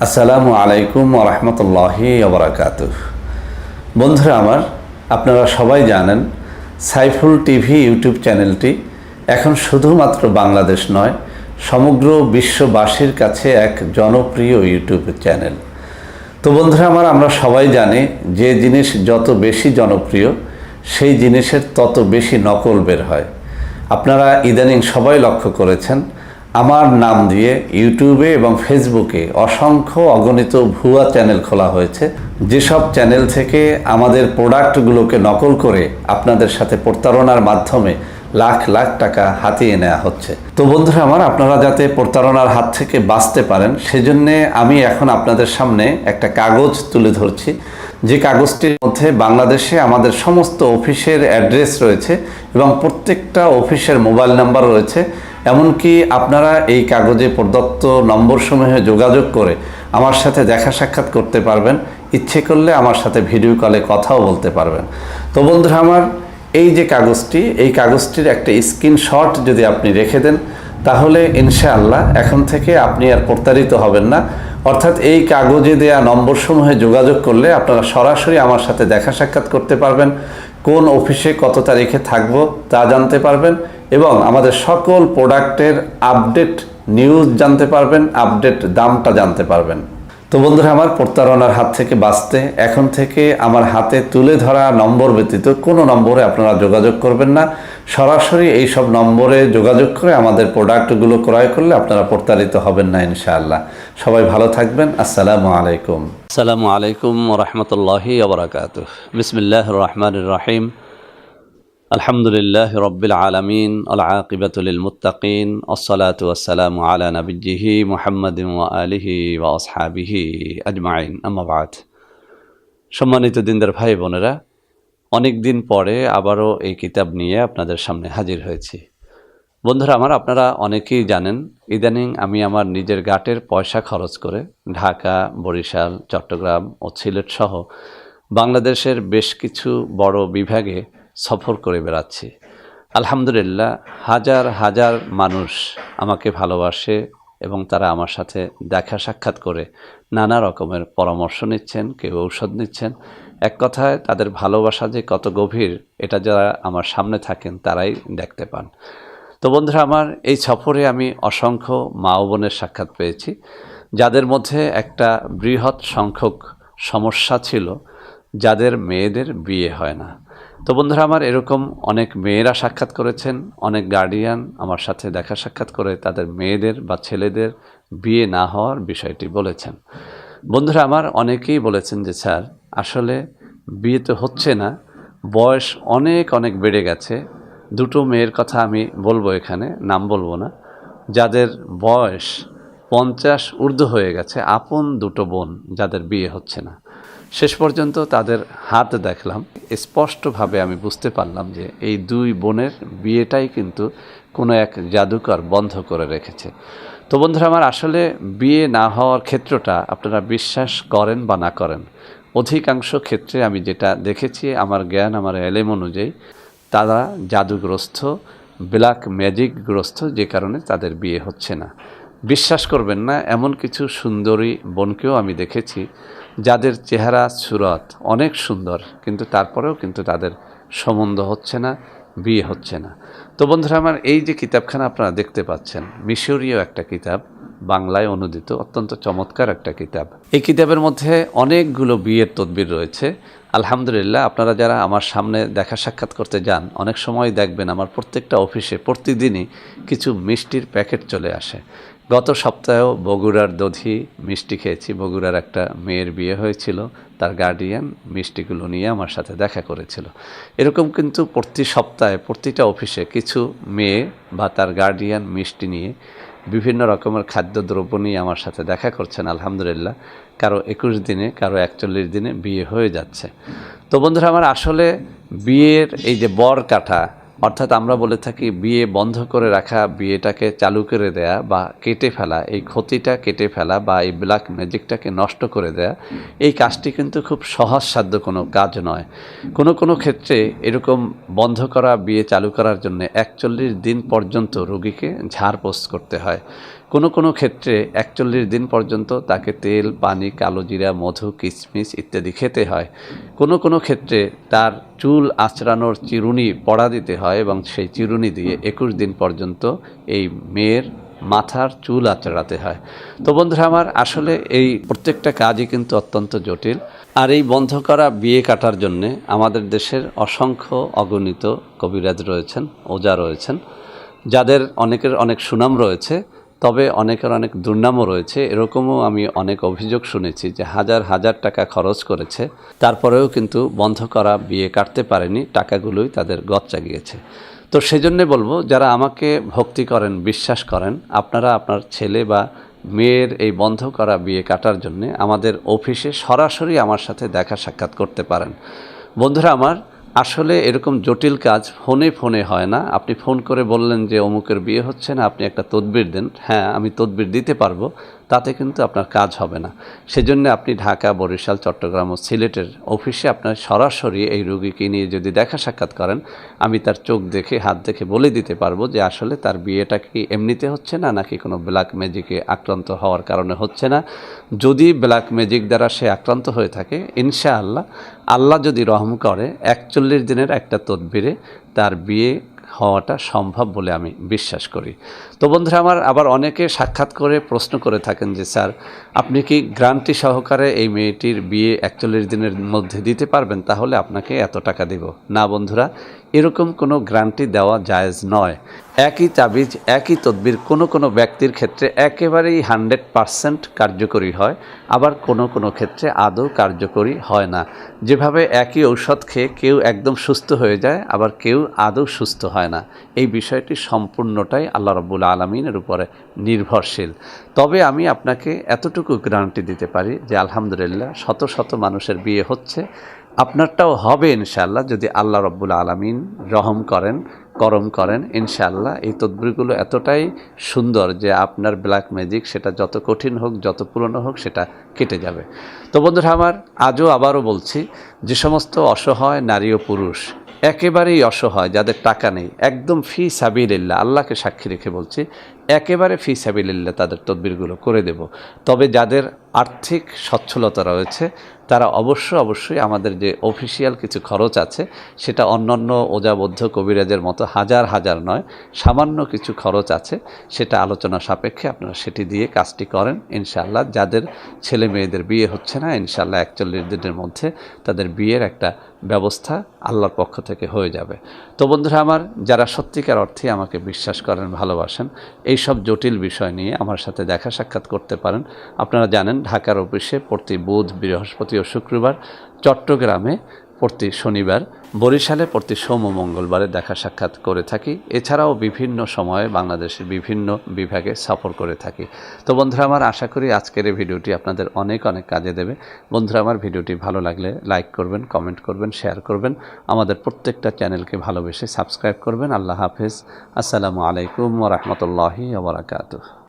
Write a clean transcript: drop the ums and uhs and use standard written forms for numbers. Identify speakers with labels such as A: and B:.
A: আসসালামু আলাইকুম ওয়া রাহমাতুল্লাহি ওয়া বারাকাতুহু। বন্ধুরা আমার, আপনারা সবাই জানেন সাইফুল টিভি ইউটিউব চ্যানেলটি এখন শুধুমাত্র বাংলাদেশ নয়, সমগ্র বিশ্ববাসীর কাছে এক জনপ্রিয় ইউটিউব চ্যানেল। তো বন্ধুরা আমার, আমরা সবাই জানি যে জিনিস যত বেশি জনপ্রিয় সেই জিনিসের তত বেশি নকল বের হয়। আপনারা ইদানিং সবাই লক্ষ্য করেছেন আমার নাম দিয়ে ইউটিউবে এবং ফেসবুকে অসংখ্য অগণিত ভুয়া চ্যানেল খোলা হয়েছে, যেসব চ্যানেল থেকে আমাদের প্রোডাক্টগুলোকে নকল করে আপনাদের সাথে প্রতারণার মাধ্যমে লাখ লাখ টাকা হাতিয়ে নেওয়া হচ্ছে। তো বন্ধুরা আমার, আপনারা যাতে প্রতারণার হাত থেকে বাঁচতে পারেন সেজন্যে আমি এখন আপনাদের সামনে একটা কাগজ তুলে ধরছি, যে কাগজটির মধ্যে বাংলাদেশে আমাদের সমস্ত অফিসের অ্যাড্রেস রয়েছে এবং প্রত্যেকটা অফিসের মোবাইল নাম্বার রয়েছে। এমনকি আপনারা এই কাগজে প্রদত্ত নম্বরসমূহে যোগাযোগ করে আমার সাথে দেখা সাক্ষাৎ করতে পারবেন, ইচ্ছে করলে আমার সাথে ভিডিও কলে কথাও বলতে পারবেন। তো বন্ধুরা আমার, এই যে কাগজটি, এই কাগজটির একটা স্ক্রিনশট যদি আপনি রেখে দেন তাহলে ইনশাআল্লাহ এখন থেকে আপনি আর প্রতারিত হবেন না। অর্থাৎ এই কাগজে দেয়া নম্বরসমূহে যোগাযোগ করলে আপনারা সরাসরি আমার সাথে দেখা সাক্ষাৎ করতে পারবেন, কোন অফিসে কত তারিখে থাকব তা জানতে পারবেন এবং আমাদের সকল প্রোডাক্টের আপডেট নিউজ জানতে পারবেন, আপডেট দামটা জানতে পারবেন। তো বন্ধুরা আমার, প্রতারণার হাত থেকে বাঁচতে এখন থেকে আমার হাতে তুলে ধরা নম্বর ব্যতীত কোনো নম্বরে আপনারা যোগাযোগ করবেন না। সরাসরি এই সব নম্বরে যোগাযোগ করে আমাদের প্রোডাক্টগুলো ক্রয় করলে আপনারা প্রতারিত হবেন না ইনশাআল্লাহ। সবাই ভালো থাকবেন। আসসালামু আলাইকুম।
B: আসসালামু আলাইকুম ওয়া রাহমাতুল্লাহি ওয়া বারাকাতুহু। বিসমিল্লাহির রহমানির রহিম। আলহামদুলিল্লাহি রাব্বিল আলামিন, আল আকিবাতু লিল মুত্তাকিন, আসসালাতু ওয়াসসালামু আলা নাবিয়্যিহি মুহাম্মাদিন ওয়া আলিহি ওয়া আসহাবিহি আজমাইন, আম্মা বাদ। সম্মানিত দিনদার ভাই বোনেরা, অনেক দিন পরে আবারও এই কিতাব নিয়ে আপনাদের সামনে হাজির হয়েছি। বন্ধুরা আমার, আপনারা অনেকেই জানেন ইদানিং আমি আমার নিজের গাটের পয়সা খরচ করে ঢাকা, বরিশাল, চট্টগ্রাম ও সিলেট সহ বাংলাদেশের বেশ কিছু বড় বিভাগে সফর করে বেড়াচ্ছি। আলহামদুলিল্লাহ, হাজার হাজার মানুষ আমাকে ভালোবাসে এবং তারা আমার সাথে দেখা সাক্ষাৎ করে নানা রকমের পরামর্শ নিচ্ছেন, কেউ ঔষধ নিচ্ছেন। এক কথায় তাদের ভালোবাসা যে কত গভীর এটা যারা আমার সামনে থাকেন তারাই দেখতে পান। তো বন্ধুরা আমার, এই সফরে আমি অসংখ্য মা ও বোনের সাক্ষাৎ পেয়েছি, যাদের মধ্যে একটা বৃহৎ সংখ্যক সমস্যা ছিল যাদের মেয়েদের বিয়ে হয় না। তো বন্ধুরা আমার, এরকম অনেক মেয়েরা সাক্ষাৎ করেছেন, অনেক গার্ডিয়ান আমার সাথে দেখা সাক্ষাৎ করে তাদের মেয়েদের বা ছেলেদের বিয়ে না হওয়ার বিষয়টি বলেছেন। বন্ধুরা আমার, অনেকেই বলেছেন যে স্যার, আসলে বিয়ে তো হচ্ছে না, বয়স অনেক অনেক বেড়ে গেছে। দুটো মেয়ের কথা আমি বলবো, এখানে নাম বলবো না, যাদের বয়স 50 ঊর্ধ্ব হয়ে গেছে, আপন দুটো বোন যাদের বিয়ে হচ্ছে না। শেষ পর্যন্ত তাদের হাত দেখলাম, স্পষ্টভাবে আমি বুঝতে পারলাম যে এই দুই বোনের বিয়েটাই কিন্তু কোনো এক জাদুকর বন্ধ করে রেখেছে। তো বন্ধুরা আমার, আসলে বিয়ে না হওয়ার ক্ষেত্রটা আপনারা বিশ্বাস করেন বা না করেন, অধিকাংশ ক্ষেত্রে আমি যেটা দেখেছি, আমার জ্ঞান, আমার এলেম অনুযায়ী তারা জাদুগ্রস্ত, ব্ল্যাক ম্যাজিকগ্রস্ত, যে কারণে তাদের বিয়ে হচ্ছে না। বিশ্বাস করবেন না, এমন কিছু সুন্দরী বোনকেও আমি দেখেছি যাদের চেহারা সুরত অনেক সুন্দর, কিন্তু তারপরেও কিন্তু তাদের সম্বন্ধ হচ্ছে না, বিয়ে হচ্ছে না। তো বন্ধুরা আমার, এই যে কিতাবখানা আপনারা দেখতে পাচ্ছেন, মিশরীয় একটা কিতাব, বাংলায় অনুদিত, অত্যন্ত চমৎকার একটা কিতাব। এই কিতাবের মধ্যে অনেকগুলো বিয়ের তদবির রয়েছে। আলহামদুলিল্লাহ, আপনারা যারা আমার সামনে দেখা সাক্ষাৎ করতে যান, অনেক সময় দেখবেন আমার প্রত্যেকটা অফিসে প্রতিদিনই কিছু মিষ্টির প্যাকেট চলে আসে। গত সপ্তাহেও বগুড়ার দধি মিষ্টি খেয়েছি। বগুড়ার একটা মেয়ের বিয়ে হয়েছিল, তার গার্ডিয়ান মিষ্টিগুলো নিয়ে আমার সাথে দেখা করেছিল। এরকম কিন্তু প্রতি সপ্তাহে প্রতিটা অফিসে কিছু মেয়ে বা তার গার্ডিয়ান মিষ্টি নিয়ে, বিভিন্ন রকমের খাদ্যদ্রব্য নিয়ে আমার সাথে দেখা করছেন। আলহামদুলিল্লাহ, কারো 21 দিনে, কারো 41 দিনে বিয়ে হয়ে যাচ্ছে। তো বন্ধুরা আমার, আসলে বিয়ের এই যে বর কাটা, অর্থাৎ আমরা বলে থাকি বিয়ে বন্ধ করে রাখা, বিয়েটাকে চালু করে দেয়া বা কেটে ফেলা, এই ক্ষতিটা কেটে ফেলা বা এই ব্ল্যাক ম্যাজিকটাকে নষ্ট করে দেয়া, এই কাজটি কিন্তু খুব সহজসাধ্য কোনো কাজ নয়। কোনো ক্ষেত্রে এরকম বন্ধ করা বিয়ে চালু করার জন্য 41 দিন পর্যন্ত রোগীকে ঝাড়পোছ করতে হয়। কোনো ক্ষেত্রে 41 দিন পর্যন্ত তাকে তেল, পানি, কালো জিরা, মধু, কিশমিশ ইত্যাদি খেতে হয়। কোনো ক্ষেত্রে তার চুল আঁচড়ানোর চিরুনি পড়া দিতে হয় এবং সেই চিরুনি দিয়ে 21 দিন পর্যন্ত এই মেয়ের মাথার চুল আঁচড়াতে হয়। তো বন্ধুরা আমার, আসলে এই প্রত্যেকটা কাজই কিন্তু অত্যন্ত জটিল। আর এই বন্ধ করা বিয়ে কাটার জন্যে আমাদের দেশের অসংখ্য অগণিত কবিরাজ রয়েছেন, ওজা রয়েছেন, যাদের অনেকের অনেক সুনাম রয়েছে, তবে অনেকের অনেক দুর্নামও রয়েছে। এরকমও আমি অনেক অভিযোগ শুনেছি যে হাজার হাজার টাকা খরচ করেছে, তারপরেও কিন্তু বন্ধ করা বিয়ে কাটতে পারেনি, টাকাগুলোই তাদের গচ্চা গিয়েছে। তো সেজন্যে বলবো, যারা আমাকে ভক্তি করেন, বিশ্বাস করেন, আপনারা আপনার ছেলে বা মেয়ের এই বন্ধ করা বিয়ে কাটার জন্য আমাদের অফিসে সরাসরি আমার সাথে দেখা সাক্ষাৎ করতে পারেন। বন্ধুরা আমার, আসলে এরকম জটিল কাজ ফোনে হয় না। আপনি ফোন করে বললেন যে অমুকের বিয়ে হচ্ছে না, আপনি একটা তদবির দেন। হ্যাঁ, আমি তদবির দিতে পারবো, তাতে কিন্তু আপনার কাজ হবে না। সেজন্য আপনি ঢাকা, বরিশাল, চট্টগ্রাম ও সিলেটের অফিসে আপনার সরাসরি এই রোগীকে নিয়ে যদি দেখা সাক্ষাৎ করেন, আমি তার চোখ দেখে, হাত দেখে বলে দিতে পারবো যে আসলে তার বিয়েটা কি এমনিতে হচ্ছে না, নাকি কোনো ব্ল্যাক ম্যাজিকে আক্রান্ত হওয়ার কারণে হচ্ছে না। যদি ব্ল্যাক ম্যাজিক দ্বারা সে আক্রান্ত হয়ে থাকে, ইনশাআল্লাহ আল্লাহ যদি রহম করে 41 দিনের একটা তদবিরে তার বিয়ে হওয়াটা সম্ভব বলে আমি বিশ্বাস করি। তো বন্ধুরা আমার, আবার অনেকে সাক্ষাৎ করে প্রশ্ন করে থাকেন যে স্যার, আপনি কি গ্যারান্টি সহকারে এই মেয়েটির বিয়ে 41 দিনের মধ্যে দিতে পারবেন, তাহলে আপনাকে এত টাকা দেব? না বন্ধুরা, এরকম কোনো গ্যারান্টি দেওয়া জায়েজ নয়। একই তাবিজ, একই তদবির কোনো ব্যক্তির ক্ষেত্রে একেবারেই 100% কার্যকরী হয়, আবার কোনো ক্ষেত্রে আদৌ কার্যকরী হয় না। যেভাবে একই ঔষধ খেয়ে কেউ একদম সুস্থ হয়ে যায়, আবার কেউ আদৌ সুস্থ হয় না। এই বিষয়টি সম্পূর্ণটাই আল্লাহ রাব্বুল আলামিনের উপরে নির্ভরশীল। তবে আমি আপনাকে এতটুকু গ্যারান্টি দিতে পারি যে আলহামদুলিল্লাহ শত শত মানুষের বিয়ে হচ্ছে, আপনারটাও হবে ইনশাআল্লাহ, যদি আল্লাহ রাব্বুল আলামিন রহম করেন, করম করেন। ইনশাআল্লাহ এই তদবিরগুলো এতটাই সুন্দর যে আপনার ব্ল্যাক ম্যাজিক, সেটা যত কঠিন হোক, যত পুরনো হোক, সেটা কেটে যাবে। তো বন্ধুরা আমার, আবারও বলছি, যে সমস্ত অসহায় নারী ও পুরুষ, একেবারেই অসহায়, যাদের টাকা নেই, একদম ফি সাবিলিল্লাহ, আল্লাহকে সাক্ষী রেখে বলছি, একেবারে ফি সাবিলিল্লাহ তাদের তদবিরগুলো করে দেব। তবে যাদের আর্থিক সচ্ছলতা রয়েছে, তারা অবশ্যই আমাদের যে অফিসিয়াল কিছু খরচ আছে, সেটা অন্যান্য ওজাবদ্ধ কবিরাজের মতো হাজার নয়, সামান্য কিছু খরচ আছে, সেটা আলোচনা সাপেক্ষে আপনারা সেটি দিয়ে কাজটি করেন। ইনশাআল্লাহ যাদের ছেলে মেয়েদের বিয়ে হচ্ছে না, ইনশাআল্লাহ 41 দিনের মধ্যে তাদের বিয়ের একটা ব্যবস্থা আল্লাহর পক্ষ থেকে হয়ে যাবে। তো বন্ধুরা আমার, যারা সত্যিকার অর্থে আমাকে বিশ্বাস করেন, ভালোবাসেন, এই সব জটিল বিষয় নিয়ে আমার সাথে দেখা সাক্ষাৎ করতে পারেন। আপনারা জানেন ঢাকার অফিসে প্রতি বুধ, বৃহস্পতি ও শুক্রবার, চট্টগ্রামে প্রতি শনিবার, বরিশালে প্রতি সোম ও মঙ্গলবারে দেখা সাক্ষাৎ করে থাকি। এছাড়াও বিভিন্ন সময়ে বাংলাদেশের বিভিন্ন বিভাগে সফর করে থাকি। তো বন্ধুরা আমার, আশা করি আজকের এই ভিডিওটি আপনাদের অনেক কাজে দেবে। বন্ধুরা আমার, ভিডিওটি ভালো লাগলে লাইক করবেন, কমেন্ট করবেন, শেয়ার করবেন। আমাদের প্রত্যেকটা চ্যানেলকে ভালোবেসে সাবস্ক্রাইব করবেন। আল্লাহ হাফেজ। আসসালামু আলাইকুম ওয়া রাহমাতুল্লাহি ওয়া বারাকাতুহু।